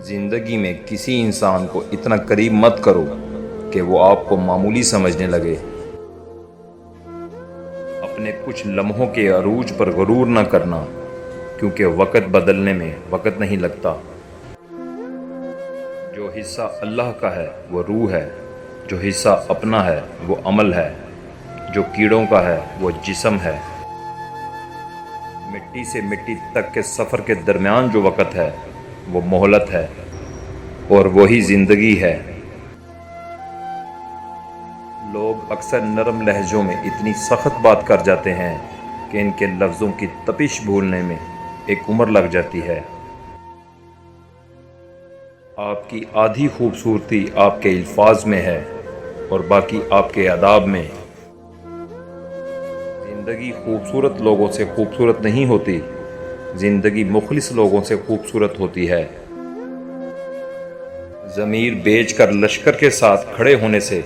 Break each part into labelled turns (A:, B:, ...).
A: زندگی میں کسی انسان کو اتنا قریب مت کرو کہ وہ آپ کو معمولی سمجھنے لگے۔ اپنے کچھ لمحوں کے عروج پر غرور نہ کرنا، کیونکہ وقت بدلنے میں وقت نہیں لگتا۔ جو حصہ اللہ کا ہے وہ روح ہے، جو حصہ اپنا ہے وہ عمل ہے، جو کیڑوں کا ہے وہ جسم ہے۔ مٹی سے مٹی تک کے سفر کے درمیان جو وقت ہے وہ مہلت ہے، اور وہی زندگی ہے۔ لوگ اکثر نرم لہجوں میں اتنی سخت بات کر جاتے ہیں کہ ان کے لفظوں کی تپش بھولنے میں ایک عمر لگ جاتی ہے۔ آپ کی آدھی خوبصورتی آپ کے الفاظ میں ہے اور باقی آپ کے آداب میں۔ زندگی خوبصورت لوگوں سے خوبصورت نہیں ہوتی، زندگی مخلص لوگوں سے خوبصورت ہوتی ہے۔ ضمیر بیچ کر لشکر کے ساتھ کھڑے ہونے سے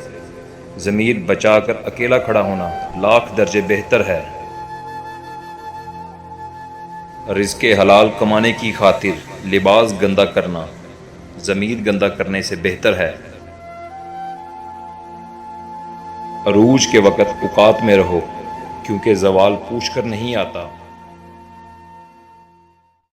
A: ضمیر بچا کر اکیلا کھڑا ہونا لاکھ درجے بہتر ہے۔ رزق حلال کمانے کی خاطر لباس گندا کرنا ضمیر گندا کرنے سے بہتر ہے۔ عروج کے وقت اوقات میں رہو، کیونکہ زوال پوچھ کر نہیں آتا۔